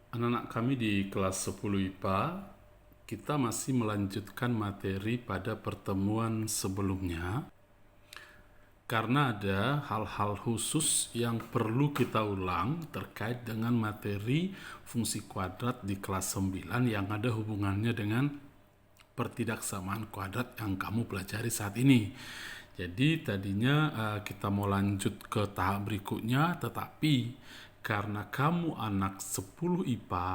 Anak-anak kami di kelas 10 IPA, kita masih melanjutkan materi pada pertemuan sebelumnya karena ada hal-hal khusus yang perlu kita ulang terkait dengan materi fungsi kuadrat di kelas 9 yang ada hubungannya dengan pertidaksamaan kuadrat yang kamu pelajari saat ini. Jadi tadinya kita mau lanjut ke tahap berikutnya, tetapi karena kamu anak 10 IPA,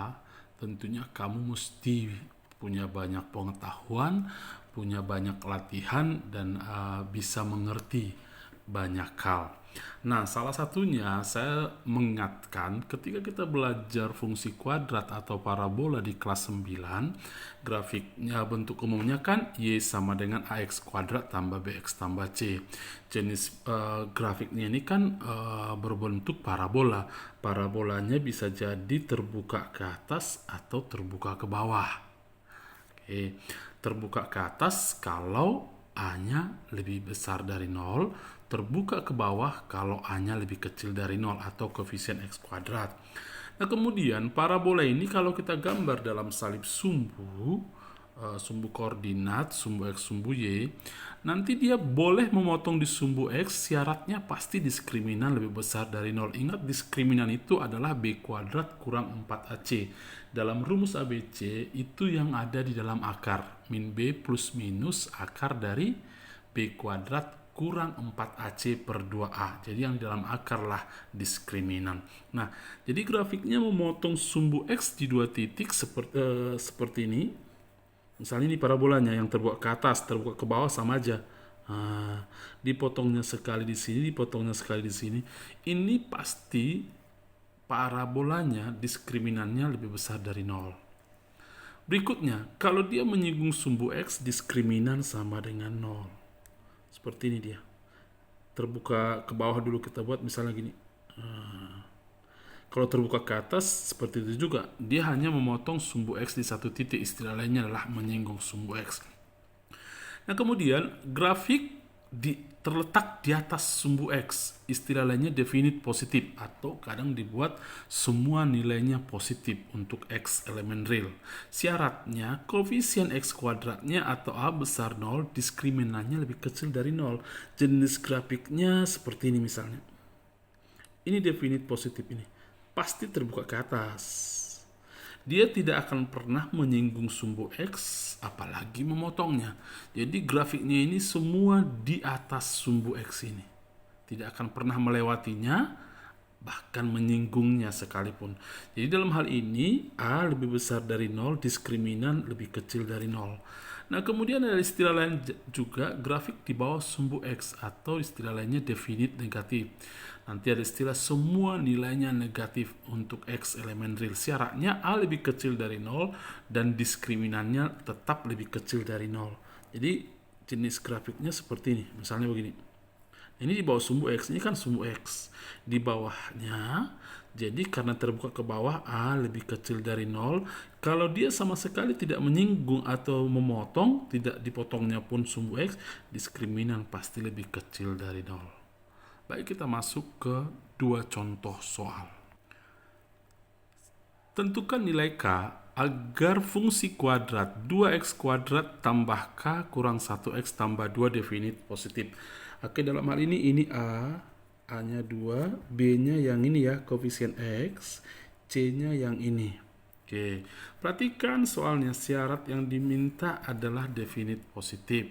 tentunya kamu mesti punya banyak pengetahuan, punya banyak latihan, dan bisa mengerti banyak hal. Nah, salah satunya saya mengingatkan ketika kita belajar fungsi kuadrat atau parabola di kelas 9, grafiknya bentuk umumnya kan Y sama dengan AX kuadrat tambah BX tambah C. Jenis grafiknya ini kan berbentuk parabola. Parabolanya bisa jadi terbuka ke atas atau terbuka ke bawah. Oke, terbuka ke atas kalau A-nya lebih besar dari 0, terbuka ke bawah kalau A-nya lebih kecil dari 0 atau koefisien X kuadrat. Nah, kemudian parabola ini kalau kita gambar dalam salib sumbu, sumbu koordinat, sumbu X, sumbu Y, nanti dia boleh memotong di sumbu X, syaratnya pasti diskriminan lebih besar dari 0. Ingat, diskriminan itu adalah B kuadrat kurang 4AC. Dalam rumus ABC, itu yang ada di dalam akar. Min B plus minus akar dari B kuadrat kurang 4AC per 2A. Jadi yang di dalam akar lah diskriminan. Nah, jadi grafiknya memotong sumbu X di dua titik seperti ini. Misalnya ini parabolanya yang terbuka ke atas, terbuka ke bawah sama aja. Dipotongnya sekali di sini, dipotongnya sekali di sini. Ini pasti parabolanya diskriminannya lebih besar dari 0. Berikutnya, kalau dia menyinggung sumbu X, diskriminan sama dengan 0. Seperti ini dia. Terbuka ke bawah dulu kita buat misalnya gini. Kalau terbuka ke atas seperti itu juga, dia hanya memotong sumbu X di satu titik, istilah lainnya adalah menyinggung sumbu X. Nah, kemudian grafik terletak di atas sumbu X, istilah lainnya definite positif, atau kadang dibuat semua nilainya positif untuk X elemen real. Syaratnya koefisien X kuadratnya atau A besar 0, diskriminannya lebih kecil dari 0. Jenis grafiknya seperti ini misalnya. Ini definite positif ini. Pasti terbuka ke atas. Dia tidak akan pernah menyinggung sumbu X, apalagi memotongnya. Jadi grafiknya ini semua di atas sumbu X ini. Tidak akan pernah melewatinya, bahkan menyinggungnya sekalipun. Jadi dalam hal ini, A lebih besar dari 0, diskriminan lebih kecil dari 0. Nah, kemudian ada istilah lain juga, grafik di bawah sumbu X, atau istilah lainnya definite negatif. Nanti ada istilah semua nilainya negatif untuk X elemen real. Syaratnya A lebih kecil dari 0 dan diskriminannya tetap lebih kecil dari 0. Jadi jenis grafiknya seperti ini. Misalnya begini. Ini di bawah sumbu X, ini kan sumbu X. Di bawahnya, jadi karena terbuka ke bawah, A lebih kecil dari 0. Kalau dia sama sekali tidak menyinggung atau memotong, tidak dipotongnya pun sumbu X, diskriminan pasti lebih kecil dari 0. Baik, kita masuk ke dua contoh soal. Tentukan nilai K agar fungsi kuadrat 2x kuadrat tambah K kurang 1x tambah 2 definite positif. Oke, dalam hal ini A-nya 2, B-nya yang ini ya, koefisien X, C-nya yang ini. Oke, perhatikan soalnya, syarat yang diminta adalah definite positif.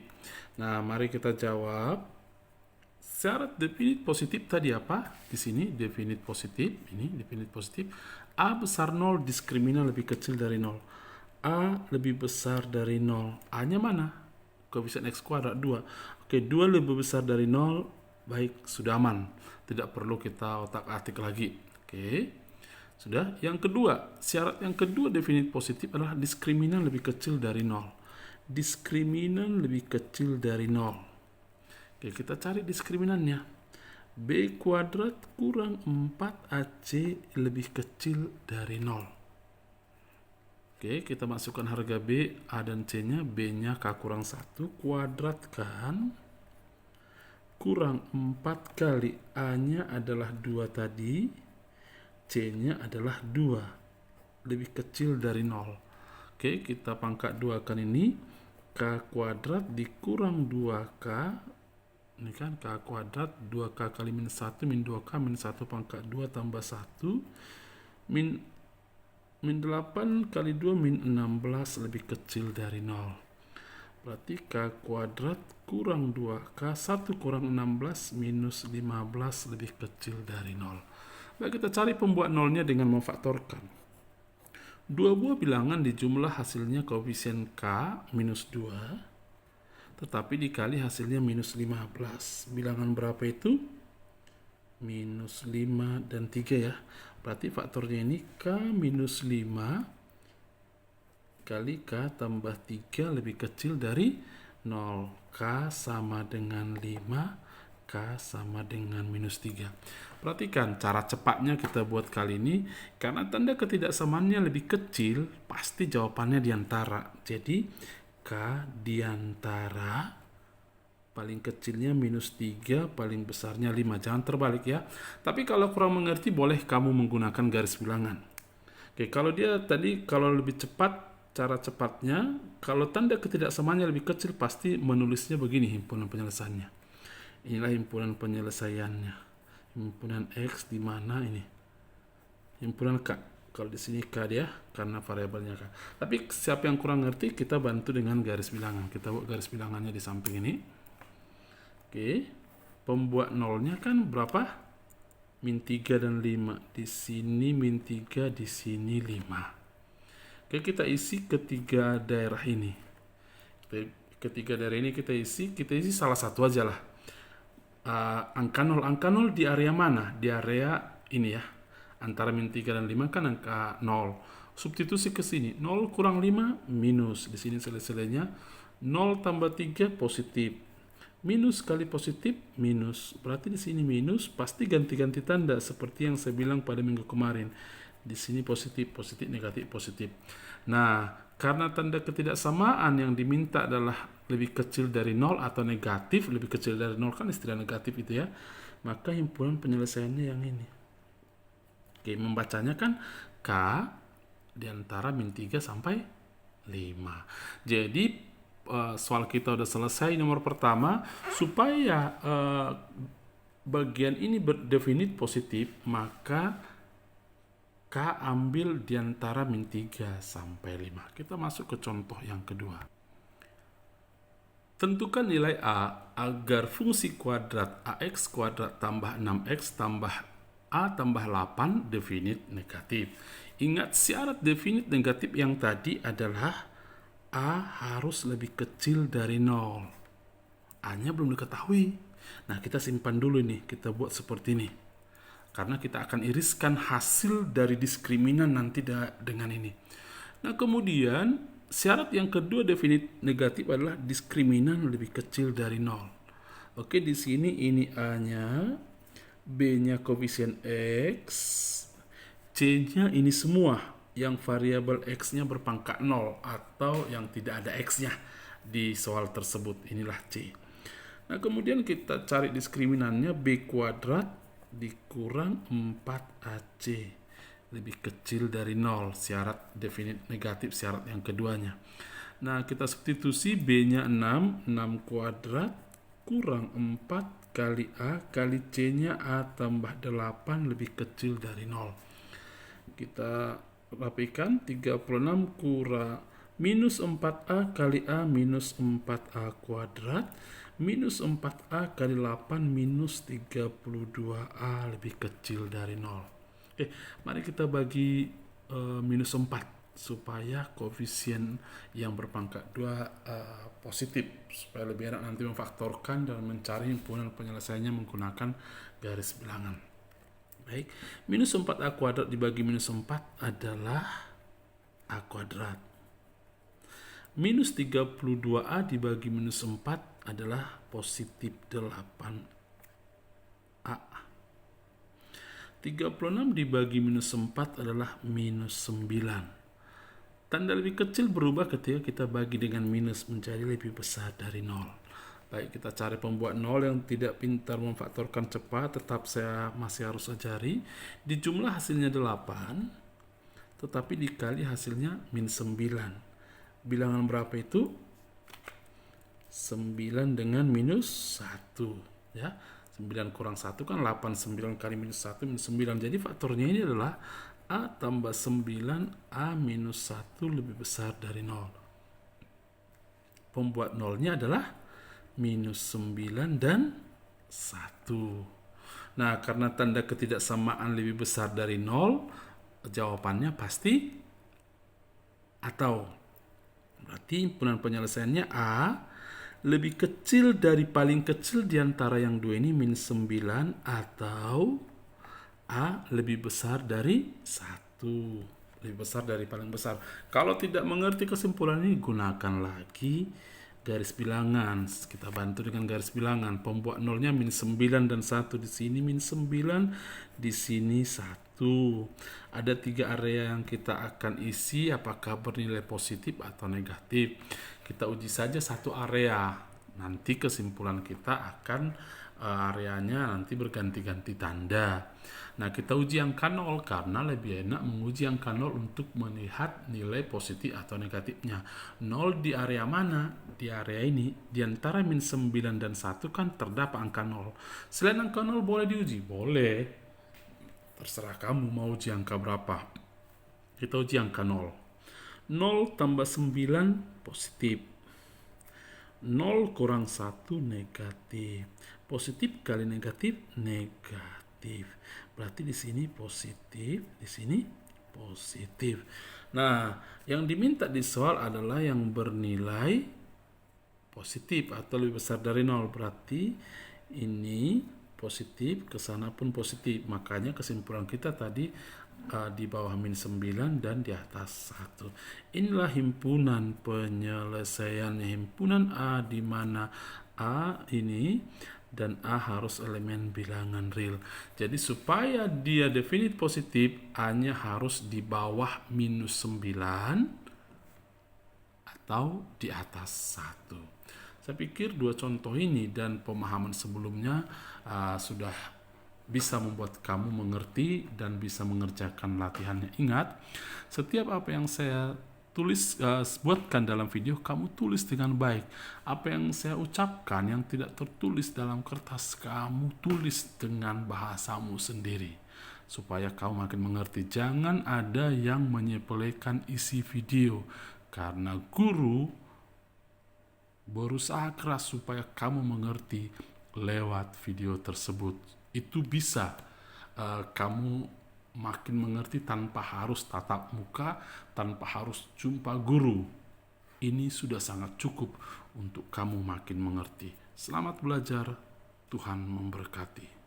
Nah, mari kita jawab. Syarat definite positif tadi apa? Di sini definite positif, ini definite positif. A besar 0, diskriminan lebih kecil dari 0. A lebih besar dari 0. A-nya mana? Koefisien X kuadrat 2. Oke, 2 lebih besar dari 0. Baik, sudah aman. Tidak perlu kita otak-atik lagi. Oke, sudah. Yang kedua, syarat yang kedua definite positif adalah diskriminan lebih kecil dari 0. Diskriminan lebih kecil dari 0. Oke, kita cari diskriminannya. B kuadrat kurang 4AC lebih kecil dari 0. Oke, kita masukkan harga B, A dan C-nya. B-nya K kurang 1, kuadratkan. Kurang 4 kali A-nya adalah 2 tadi. C-nya adalah 2. lebih kecil dari 0. Oke, kita pangkat 2 kan ini. K kuadrat dikurang 2K. Ini kan K kuadrat 2K kali min 1 min 2K min 1 pangkat 2 tambah 1 min 8 kali 2 min 16 lebih kecil dari 0. Berarti K kuadrat kurang 2K 1 kurang 16 minus 15 lebih kecil dari 0. Baik, kita cari pembuat nolnya dengan memfaktorkan. Dua buah bilangan dijumlah hasilnya koefisien K minus 2, tetapi dikali hasilnya minus 15. Bilangan berapa itu? Minus 5 dan 3 ya. Berarti faktornya ini K minus 5 kali K tambah 3 lebih kecil dari 0. K sama dengan 5, K sama dengan minus 3. Perhatikan cara cepatnya kita buat kali ini. Karena tanda ketidaksamaannya lebih kecil, pasti jawabannya diantara. Jadi K diantara paling kecilnya minus 3, paling besarnya 5. Jangan terbalik ya. Tapi kalau kurang mengerti, boleh kamu menggunakan garis bilangan. Oke, kalau dia tadi kalau lebih cepat, cara cepatnya, kalau tanda ketidaksamaannya lebih kecil, pasti menulisnya begini himpunan penyelesaiannya. Inilah himpunan penyelesaiannya. Himpunan X di mana ini? Himpunan K. Kalau di sini K dia, karena variabelnya K. Tapi siapa yang kurang ngerti, kita bantu dengan garis bilangan. Kita buat garis bilangannya di samping ini. Oke. Pembuat nolnya kan berapa? Min 3 dan 5. Di sini min 3, di sini 5. Oke, kita isi ketiga daerah ini. Ketiga daerah ini kita isi salah satu aja lah. Angka 0 di area mana? Di area ini ya. Antara min 3 dan 5 kan angka 0. Substitusi ke sini. 0 kurang 5 minus. Di sini sele-selenya 0 tambah 3 positif. Minus kali positif minus. Berarti di sini minus, pasti ganti-ganti tanda seperti yang saya bilang pada minggu kemarin. Di sini positif, positif, negatif, positif. Nah, karena tanda ketidaksamaan yang diminta adalah lebih kecil dari 0 atau negatif, lebih kecil dari 0 kan istilah negatif itu ya, maka himpunan penyelesaiannya yang ini. Oke, membacanya kan K di antara min 3 sampai 5. Jadi, soal kita udah selesai nomor pertama. Supaya bagian ini berdefinit positif, maka K ambil di antara min 3 sampai 5. Kita masuk ke contoh yang kedua. Tentukan nilai A agar fungsi kuadrat AX kuadrat tambah 6X tambah A tambah 8 definit negatif. Ingat syarat definit negatif yang tadi adalah A harus lebih kecil dari 0. A-nya belum diketahui. Nah, kita simpan dulu nih. Kita buat seperti ini. Karena kita akan iriskan hasil dari diskriminan nanti dengan ini. Nah, kemudian syarat yang kedua definit negatif adalah diskriminan lebih kecil dari 0. Oke, di sini ini A-nya, B-nya koefisien X, C-nya ini semua yang variabel X-nya berpangkat 0 atau yang tidak ada X-nya di soal tersebut. Inilah C. Nah, kemudian kita cari diskriminannya B kuadrat dikurang 4AC lebih kecil dari 0, syarat definit negatif, syarat yang keduanya. Nah, kita substitusi B-nya 6 kuadrat kurang 4 kali A kali C-nya A tambah 8 lebih kecil dari 0. Kita rapikan, 36 kurang minus 4A kali A minus 4A kuadrat minus 4A kali 8 minus 32A lebih kecil dari 0. Mari kita bagi minus 4 supaya koefisien yang berpangkat 2 positif, supaya lebih enak nanti memfaktorkan dan mencari himpunan penyelesaiannya menggunakan garis bilangan. Baik, minus 4A kuadrat dibagi minus 4 adalah A kuadrat. Minus 32A dibagi minus 4 adalah positif 8A. 36 dibagi minus 4 adalah minus 9. Tanda lebih kecil berubah ketika kita bagi dengan minus menjadi lebih besar dari 0. Baik, kita cari pembuat 0 yang tidak pintar memfaktorkan cepat, tetap saya masih harus ajari. Di jumlah hasilnya 8, tetapi dikali hasilnya min 9. Bilangan berapa itu? 9 dengan minus 1 ya. 9 kurang 1 kan 8, 9 kali minus 1 minus 9. Jadi faktornya ini adalah A tambah 9 A minus 1 lebih besar dari 0. Pembuat nolnya adalah minus 9 dan 1. Nah, karena tanda ketidaksamaan lebih besar dari 0, jawabannya pasti atau. Berarti himpunan penyelesaiannya A lebih kecil dari paling kecil di antara yang dua ini min 9 atau A lebih besar dari 1. Lebih besar dari paling besar. Kalau tidak mengerti kesimpulan ini, gunakan lagi garis bilangan. Kita bantu dengan garis bilangan. Pembuat nolnya min 9 dan 1. Di sini min 9, di sini 1. Ada 3 area yang kita akan isi, apakah bernilai positif atau negatif. Kita uji saja satu area. Nanti kesimpulan kita akan areanya nanti berganti-ganti tanda. Nah, kita uji angka 0 karena lebih enak menguji angka 0 untuk melihat nilai positif atau negatifnya. 0 di area mana? Di area ini. Di antara min 9 dan 1 kan terdapat angka 0. Selain angka 0 boleh diuji? Boleh. Terserah kamu mau uji angka berapa. Kita uji angka 0. 0 tambah 9 positif. 0 kurang 1 negatif. Positif kali negatif, negatif. Berarti di sini positif, di sini positif. Nah, yang diminta di soal adalah yang bernilai positif atau lebih besar dari 0. Berarti ini positif, ke sana pun positif. Makanya kesimpulan kita tadi di bawah min 9 dan di atas 1. Inilah himpunan penyelesaian himpunan A, di mana A ini dan A harus elemen bilangan real. Jadi supaya dia definit positif, A-nya harus di bawah minus 9 atau di atas 1. Saya pikir dua contoh ini dan pemahaman sebelumnya sudah bisa membuat kamu mengerti dan bisa mengerjakan latihannya. Ingat, setiap apa yang saya buatkan dalam video, kamu tulis dengan baik. Apa yang saya ucapkan yang tidak tertulis dalam kertas, kamu tulis dengan bahasamu sendiri supaya kamu makin mengerti. Jangan ada yang menyepelekan isi video, karena guru berusaha keras supaya kamu mengerti lewat video tersebut. Itu bisa kamu makin mengerti tanpa harus tatap muka, tanpa harus jumpa guru. Ini sudah sangat cukup untuk kamu makin mengerti. Selamat belajar, Tuhan memberkati.